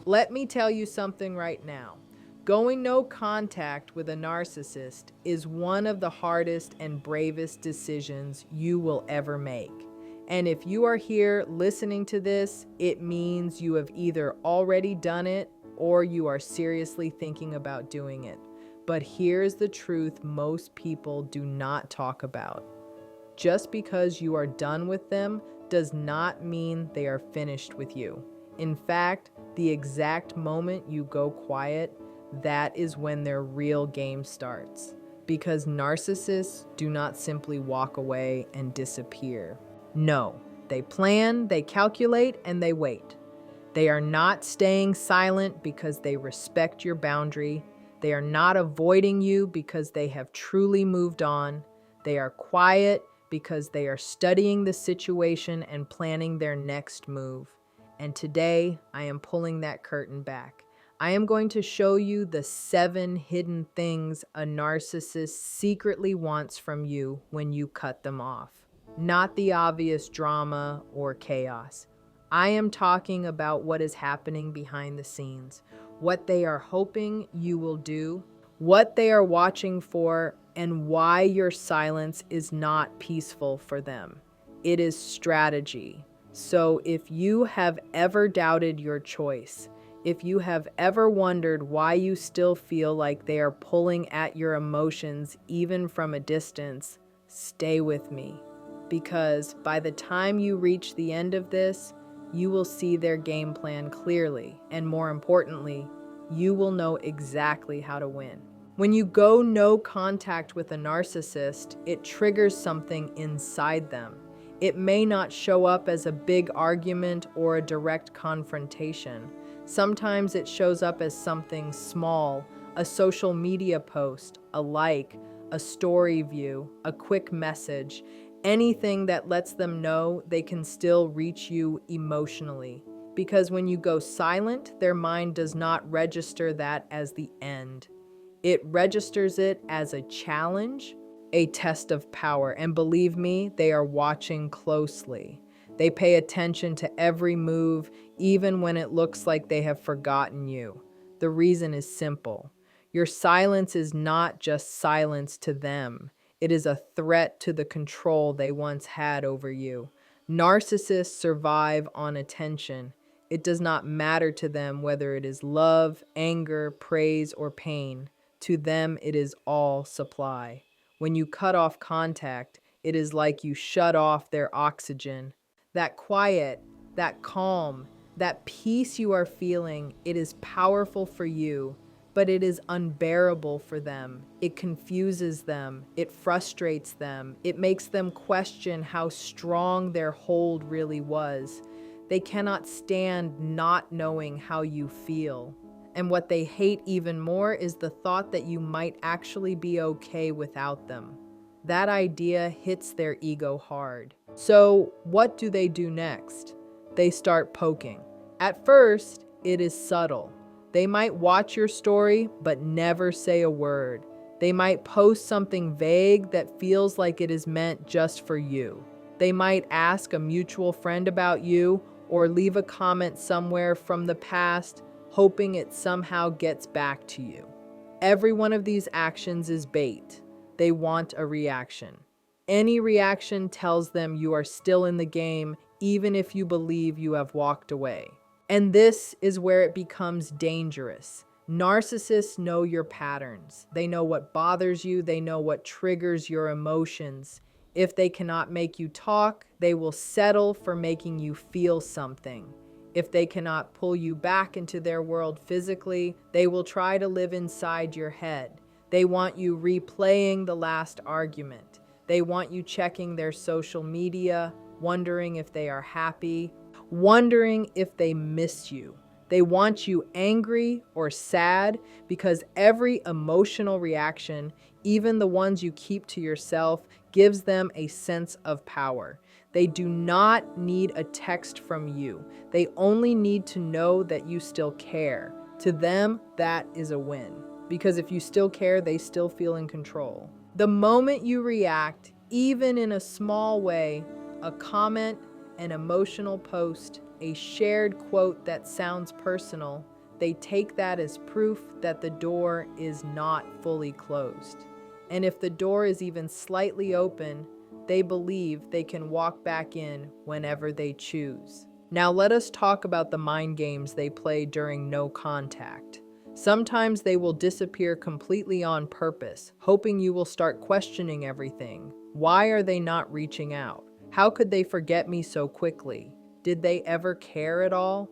Let me tell you something right now. Going no contact with a narcissist is one of the hardest and bravest decisions you will ever make. And if you are here listening to this, it means you have either already done it or you are seriously thinking about doing it. But here's the truth most people do not talk about. Just because you are done with them does not mean they are finished with you. In fact, the exact moment you go quiet, that is when their real game starts. Because narcissists do not simply walk away and disappear. No, they plan, they calculate, and they wait. They are not staying silent because they respect your boundary. They are not avoiding you because they have truly moved on. They are quiet because they are studying the situation and planning their next move. And today, I am pulling that curtain back. I am going to show you the 7 hidden things a narcissist secretly wants from you when you cut them off. Not the obvious drama or chaos. I am talking about what is happening behind the scenes, what they are hoping you will do, what they are watching for, and why your silence is not peaceful for them. It is strategy. So if you have ever doubted your choice, if you have ever wondered why you still feel like they are pulling at your emotions even from a distance, stay with me. Because by the time you reach the end of this, you will see their game plan clearly, and more importantly, you will know exactly how to win. When you go no contact with a narcissist, it triggers something inside them. It may not show up as a big argument or a direct confrontation. Sometimes it shows up as something small, a social media post, a like, a story view, a quick message, anything that lets them know they can still reach you emotionally. Because when you go silent, their mind does not register that as the end. It registers it as a challenge, a test of power. And believe me, they are watching closely. They pay attention to every move, even when it looks like they have forgotten you. The reason is simple. Your silence is not just silence to them. It is a threat to the control they once had over you. Narcissists survive on attention. It does not matter to them whether it is love, anger, praise, or pain. To them, it is all supply. When you cut off contact, it is like you shut off their oxygen. That quiet, that calm, that peace you are feeling, it is powerful for you, but it is unbearable for them. It confuses them. It frustrates them. It makes them question how strong their hold really was. They cannot stand not knowing how you feel. And what they hate even more is the thought that you might actually be okay without them. That idea hits their ego hard. So, what do they do next? They start poking. At first, it is subtle. They might watch your story, but never say a word. They might post something vague that feels like it is meant just for you. They might ask a mutual friend about you or leave a comment somewhere from the past, hoping it somehow gets back to you. Every one of these actions is bait. They want a reaction. Any reaction tells them you are still in the game, even if you believe you have walked away. And this is where it becomes dangerous. Narcissists know your patterns. They know what bothers you. They know what triggers your emotions. If they cannot make you talk, they will settle for making you feel something. If they cannot pull you back into their world physically, they will try to live inside your head. They want you replaying the last argument. They want you checking their social media, wondering if they are happy, wondering if they miss you. They want you angry or sad because every emotional reaction, even the ones you keep to yourself, gives them a sense of power. They do not need a text from you. They only need to know that you still care. To them, that is a win. Because if you still care, they still feel in control. The moment you react, even in a small way, a comment, an emotional post, a shared quote that sounds personal, they take that as proof that the door is not fully closed. And if the door is even slightly open, they believe they can walk back in whenever they choose. Now let us talk about the mind games they play during no contact. Sometimes they will disappear completely on purpose, hoping you will start questioning everything. Why are they not reaching out? How could they forget me so quickly? Did they ever care at all?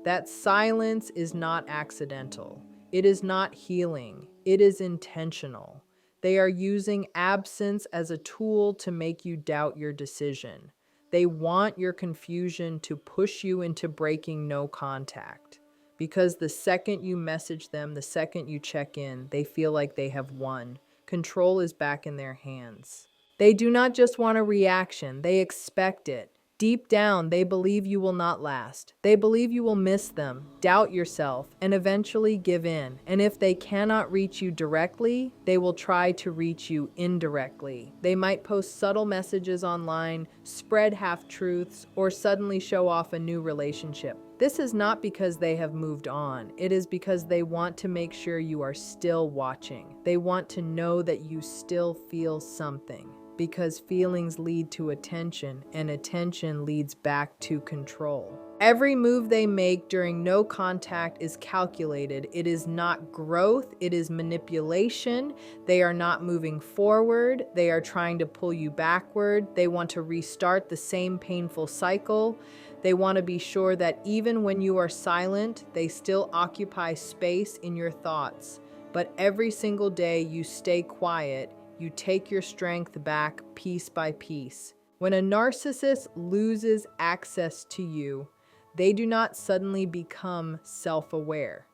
That silence is not accidental. It is not healing. It is intentional. They are using absence as a tool to make you doubt your decision. They want your confusion to push you into breaking no contact. Because the second you message them, the second you check in, they feel like they have won. Control is back in their hands. They do not just want a reaction, they expect it. Deep down, they believe you will not last. They believe you will miss them, doubt yourself, and eventually give in. And if they cannot reach you directly, they will try to reach you indirectly. They might post subtle messages online, spread half-truths, or suddenly show off a new relationship. This is not because they have moved on. It is because they want to make sure you are still watching. They want to know that you still feel something. Because feelings lead to attention, and attention leads back to control. Every move they make during no contact is calculated. It is not growth, it is manipulation. They are not moving forward. They are trying to pull you backward. They want to restart the same painful cycle. They want to be sure that even when you are silent, they still occupy space in your thoughts. But every single day you stay quiet, you take your strength back piece by piece. When a narcissist loses access to you, they do not suddenly become self-aware.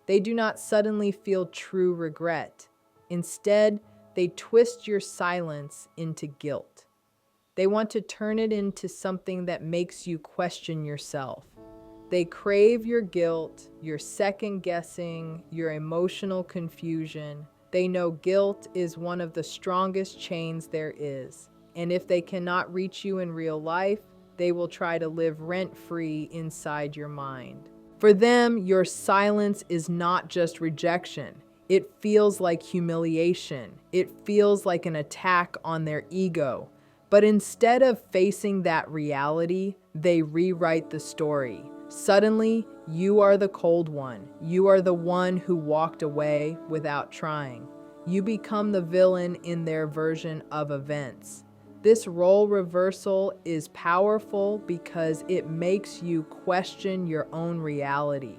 They do not suddenly feel true regret. Instead, they twist your silence into guilt. They want to turn it into something that makes you question yourself. They crave your guilt, your second-guessing, your emotional confusion. They know guilt is one of the strongest chains there is. And if they cannot reach you in real life, they will try to live rent-free inside your mind. For them, your silence is not just rejection. It feels like humiliation. It feels like an attack on their ego. But instead of facing that reality, they rewrite the story. Suddenly, you are the cold one. You are the one who walked away without trying. You become the villain in their version of events. This role reversal is powerful because it makes you question your own reality.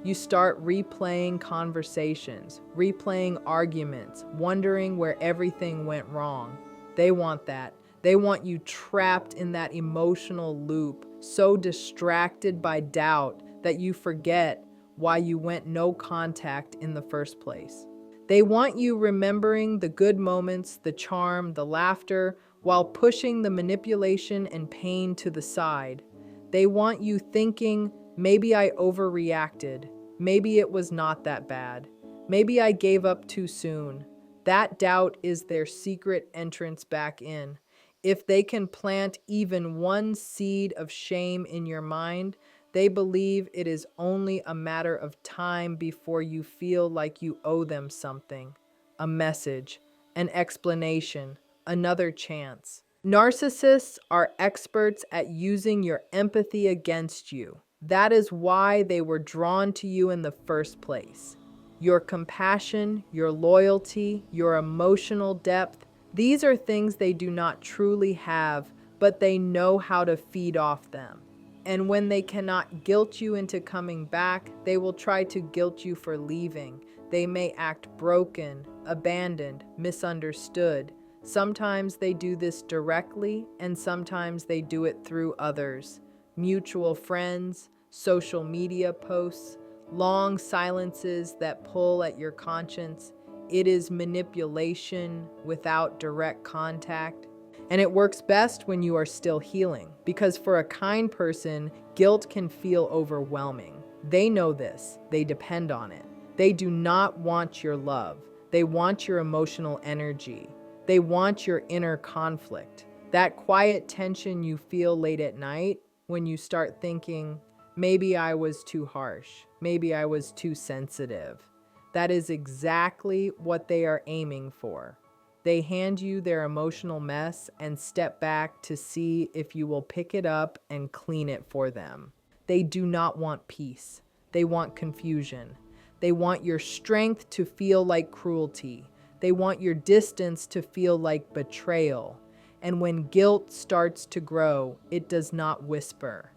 You start replaying conversations, replaying arguments, wondering where everything went wrong. They want that. They want you trapped in that emotional loop, so distracted by doubt that you forget why you went no contact in the first place. They want you remembering the good moments, the charm, the laughter, while pushing the manipulation and pain to the side. They want you thinking, maybe I overreacted, maybe it was not that bad, maybe I gave up too soon. That doubt is their secret entrance back in. If they can plant even one seed of shame in your mind, they believe it is only a matter of time before you feel like you owe them something, a message, an explanation, another chance. Narcissists are experts at using your empathy against you. That is why they were drawn to you in the first place. Your compassion, your loyalty, your emotional depth, these are things they do not truly have, but they know how to feed off them. And when they cannot guilt you into coming back, they will try to guilt you for leaving. They may act broken, abandoned, misunderstood. Sometimes they do this directly, and sometimes they do it through others. Mutual friends, social media posts, long silences that pull at your conscience. It is manipulation without direct contact. And it works best when you are still healing, because for a kind person, guilt can feel overwhelming. They know this. They depend on it. They do not want your love. They want your emotional energy. They want your inner conflict. That quiet tension you feel late at night when you start thinking, Maybe I was too harsh. Maybe I was too sensitive. That is exactly what they are aiming for. They hand you their emotional mess and step back to see if you will pick it up and clean it for them. They do not want peace. They want confusion. They want your strength to feel like cruelty. They want your distance to feel like betrayal. And when guilt starts to grow, it does not whisper.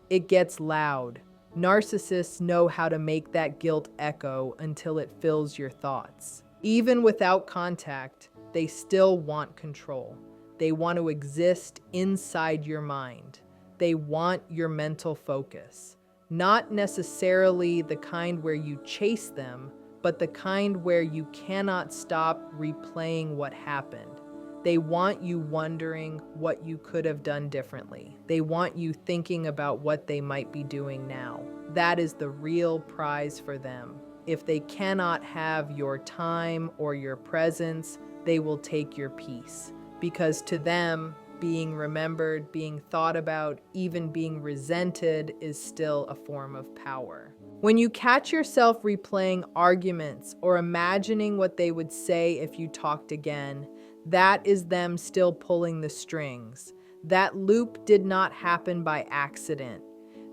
It gets loud. Narcissists know how to make that guilt echo until it fills your thoughts. Even without contact, they still want control. They want to exist inside your mind. They want your mental focus. Not necessarily the kind where you chase them, but the kind where you cannot stop replaying what happened. They want you wondering what you could have done differently. They want you thinking about what they might be doing now. That is the real prize for them. If they cannot have your time or your presence, they will take your peace. Because to them, being remembered, being thought about, even being resented is still a form of power. When you catch yourself replaying arguments or imagining what they would say if you talked again, that is them still pulling the strings. That loop did not happen by accident.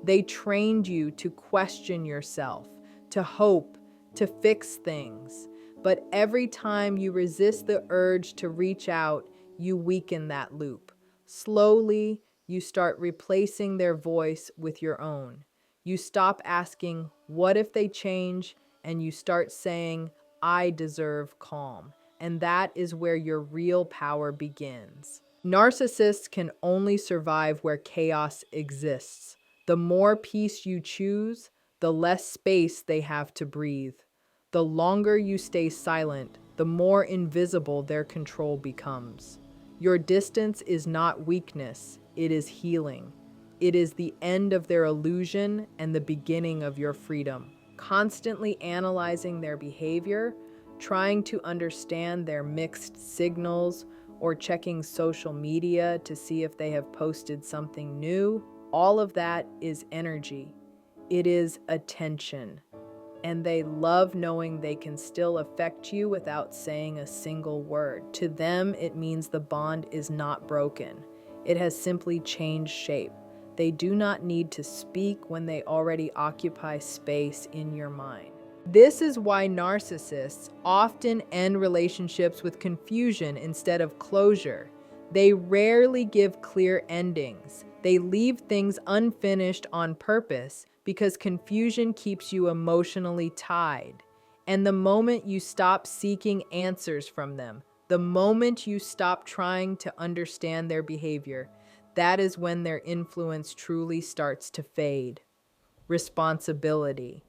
They trained you to question yourself, to hope, to fix things. But every time you resist the urge to reach out, you weaken that loop. Slowly, you start replacing their voice with your own. You stop asking, what if they change? And you start saying, I deserve calm. And that is where your real power begins. Narcissists can only survive where chaos exists. The more peace you choose, the less space they have to breathe. The longer you stay silent, the more invisible their control becomes. Your distance is not weakness, it is healing. It is the end of their illusion and the beginning of your freedom. Constantly analyzing their behavior, trying to understand their mixed signals, or checking social media to see if they have posted something new, all of that is energy. It is attention. And they love knowing they can still affect you without saying a single word. To them, it means the bond is not broken. It has simply changed shape. They do not need to speak when they already occupy space in your mind. This is why narcissists often end relationships with confusion instead of closure. They rarely give clear endings. They leave things unfinished on purpose because confusion keeps you emotionally tied. And the moment you stop seeking answers from them, the moment you stop trying to understand their behavior, that is when their influence truly starts to fade. Responsibility.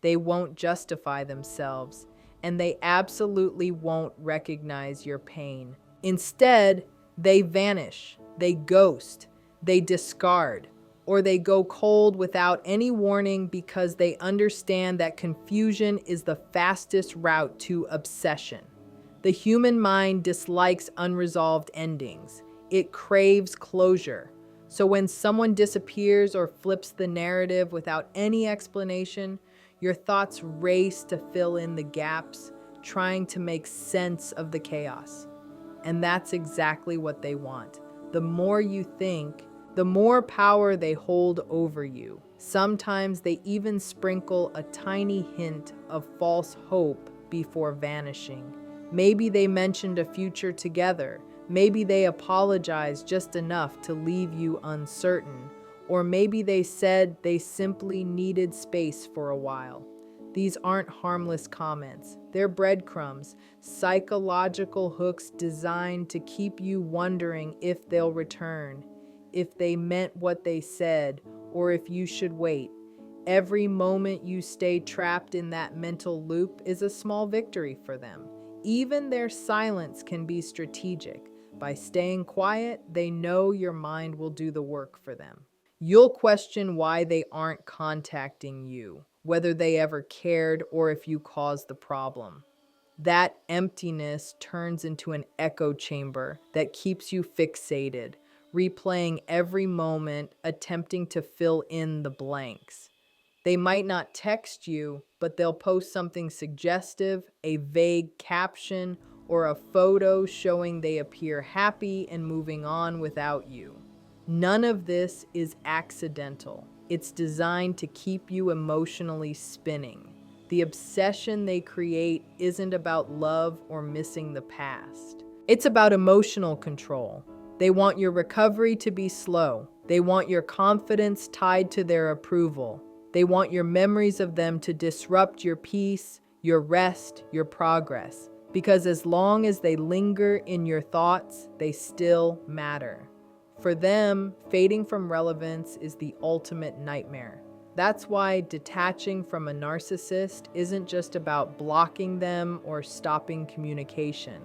They won't justify themselves, and they absolutely won't recognize your pain. Instead, they vanish, they ghost, they discard, or they go cold without any warning because they understand that confusion is the fastest route to obsession. The human mind dislikes unresolved endings. It craves closure. So when someone disappears or flips the narrative without any explanation, your thoughts race to fill in the gaps, trying to make sense of the chaos. And that's exactly what they want. The more you think, the more power they hold over you. Sometimes they even sprinkle a tiny hint of false hope before vanishing. Maybe they mentioned a future together. Maybe they apologized just enough to leave you uncertain. Or maybe they said they simply needed space for a while. These aren't harmless comments. They're breadcrumbs, psychological hooks designed to keep you wondering if they'll return, if they meant what they said, or if you should wait. Every moment you stay trapped in that mental loop is a small victory for them. Even their silence can be strategic. By staying quiet, they know your mind will do the work for them. You'll question why they aren't contacting you, whether they ever cared or if you caused the problem. That emptiness turns into an echo chamber that keeps you fixated, replaying every moment, attempting to fill in the blanks. They might not text you, but they'll post something suggestive, a vague caption, or a photo showing they appear happy and moving on without you. None of this is accidental. It's designed to keep you emotionally spinning. The obsession they create isn't about love or missing the past. It's about emotional control. They want your recovery to be slow. They want your confidence tied to their approval. They want your memories of them to disrupt your peace, your rest, your progress. Because as long as they linger in your thoughts, they still matter. For them, fading from relevance is the ultimate nightmare. That's why detaching from a narcissist isn't just about blocking them or stopping communication.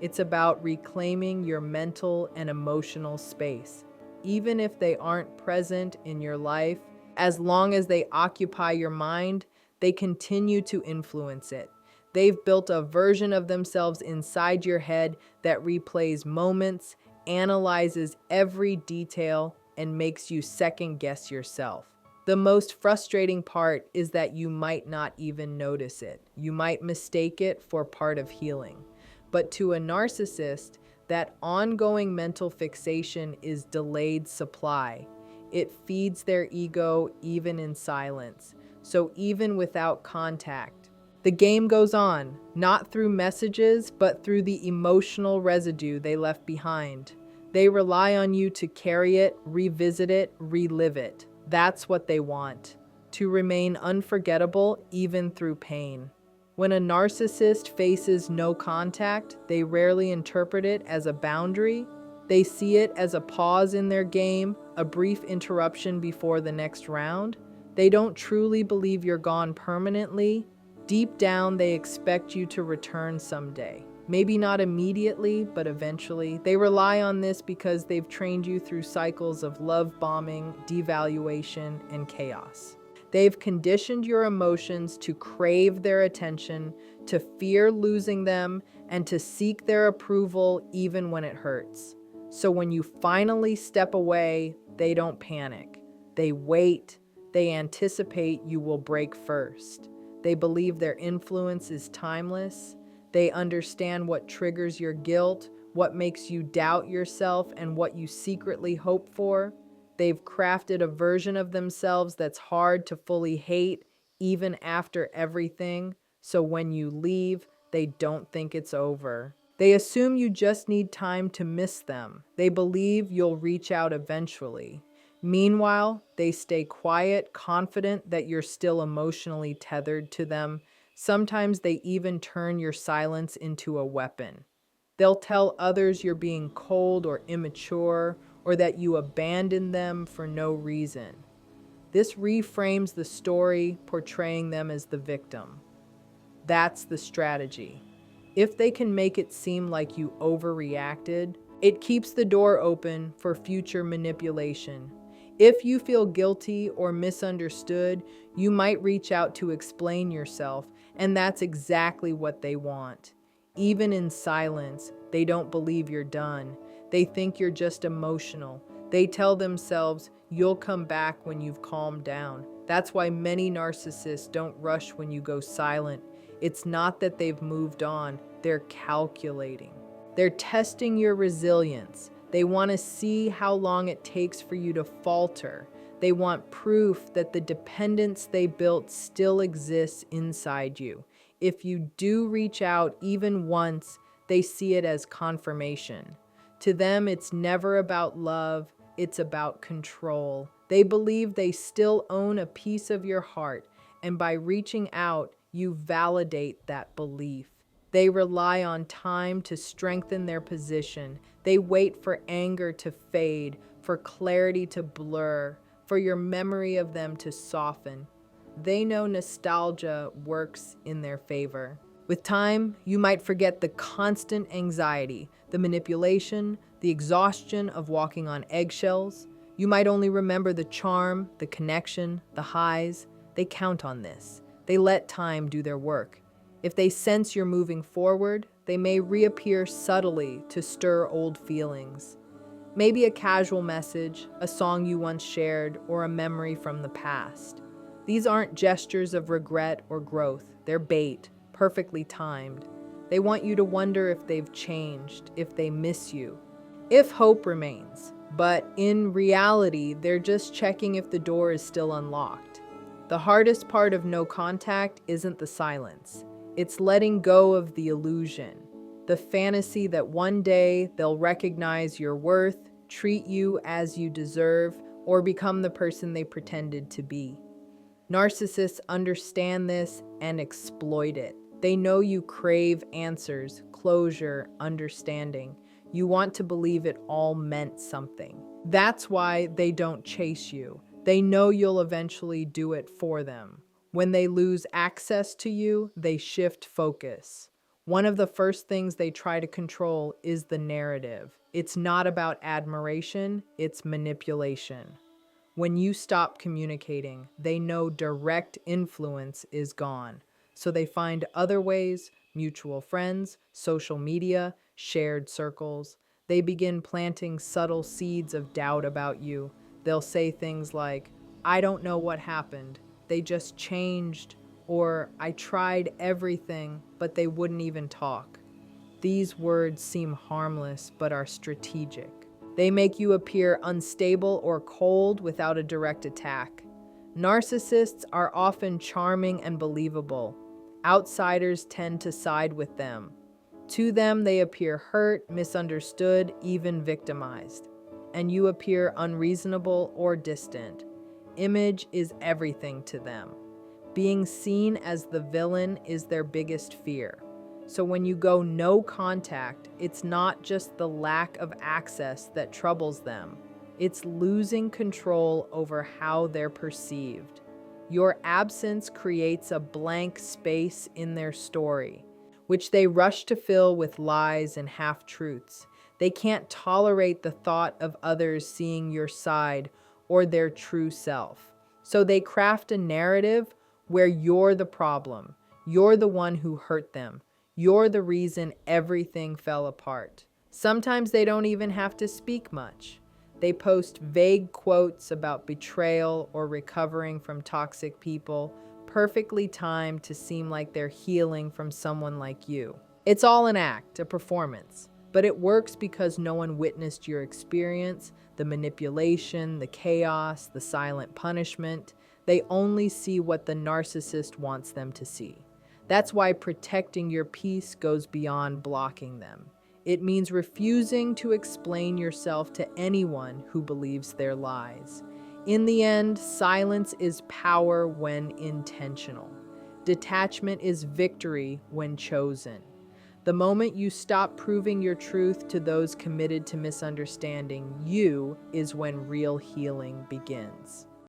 It's about reclaiming your mental and emotional space. Even if they aren't present in your life, as long as they occupy your mind, they continue to influence it. They've built a version of themselves inside your head that replays moments, analyzes every detail, and makes you second-guess yourself. The most frustrating part is that you might not even notice it. You might mistake it for part of healing. But to a narcissist, that ongoing mental fixation is delayed supply. It feeds their ego even in silence. So even without contact, the game goes on, not through messages, but through the emotional residue they left behind. They rely on you to carry it, revisit it, relive it. That's what they want, to remain unforgettable even through pain. When a narcissist faces no contact, they rarely interpret it as a boundary. They see it as a pause in their game, a brief interruption before the next round. They don't truly believe you're gone permanently. Deep down, they expect you to return someday. Maybe not immediately, but eventually. They rely on this because they've trained you through cycles of love bombing, devaluation, and chaos. They've conditioned your emotions to crave their attention, to fear losing them, and to seek their approval even when it hurts. So when you finally step away, they don't panic. They wait. They anticipate you will break first. They believe their influence is timeless. They understand what triggers your guilt, what makes you doubt yourself, and what you secretly hope for. They've crafted a version of themselves that's hard to fully hate, even after everything, so when you leave, they don't think it's over. They assume you just need time to miss them. They believe you'll reach out eventually. Meanwhile, they stay quiet, confident that you're still emotionally tethered to them. Sometimes they even turn your silence into a weapon. They'll tell others you're being cold or immature, or that you abandoned them for no reason. This reframes the story, portraying them as the victim. That's the strategy. If they can make it seem like you overreacted, it keeps the door open for future manipulation. If you feel guilty or misunderstood, you might reach out to explain yourself, and that's exactly what they want. Even in silence, they don't believe you're done. They think you're just emotional. They tell themselves, you'll come back when you've calmed down. That's why many narcissists don't rush when you go silent. It's not that they've moved on, they're calculating. They're testing your resilience. They want to see how long it takes for you to falter. They want proof that the dependence they built still exists inside you. If you do reach out even once, they see it as confirmation. To them, it's never about love, it's about control. They believe they still own a piece of your heart, and by reaching out, you validate that belief. They rely on time to strengthen their position. They wait for anger to fade, for clarity to blur, for your memory of them to soften. They know nostalgia works in their favor. With time, you might forget the constant anxiety, the manipulation, the exhaustion of walking on eggshells. You might only remember the charm, the connection, the highs. They count on this. They let time do their work. If they sense you're moving forward, they may reappear subtly to stir old feelings. Maybe a casual message, a song you once shared, or a memory from the past. These aren't gestures of regret or growth. They're bait, perfectly timed. They want you to wonder if they've changed, if they miss you, if hope remains. But in reality, they're just checking if the door is still unlocked. The hardest part of no contact isn't the silence. It's letting go of the illusion, the fantasy that one day they'll recognize your worth, treat you as you deserve, or become the person they pretended to be. Narcissists understand this and exploit it. They know you crave answers, closure, understanding. You want to believe it all meant something. That's why they don't chase you. They know you'll eventually do it for them. When they lose access to you, they shift focus. One of the first things they try to control is the narrative. It's not about admiration, it's manipulation. When you stop communicating, they know direct influence is gone. So they find other ways, mutual friends, social media, shared circles. They begin planting subtle seeds of doubt about you. They'll say things like, "I don't know what happened. They just changed," or "I tried everything, but they wouldn't even talk." These words seem harmless, but are strategic. They make you appear unstable or cold without a direct attack. Narcissists are often charming and believable. Outsiders tend to side with them. To them, they appear hurt, misunderstood, even victimized. And you appear unreasonable or distant. Image is everything to them. Being seen as the villain is their biggest fear. So when you go no contact, it's not just the lack of access that troubles them. It's losing control over how they're perceived. Your absence creates a blank space in their story, which they rush to fill with lies and half-truths. They can't tolerate the thought of others seeing your side or their true self. So they craft a narrative where you're the problem. You're the one who hurt them. You're the reason everything fell apart. Sometimes they don't even have to speak much. They post vague quotes about betrayal or recovering from toxic people, perfectly timed to seem like they're healing from someone like you. It's all an act, a performance, but it works because no one witnessed your experience, the manipulation, the chaos, the silent punishment. They only see what the narcissist wants them to see. That's why protecting your peace goes beyond blocking them. It means refusing to explain yourself to anyone who believes their lies. In the end, silence is power when intentional. Detachment is victory when chosen. The moment you stop proving your truth to those committed to misunderstanding you is when real healing begins.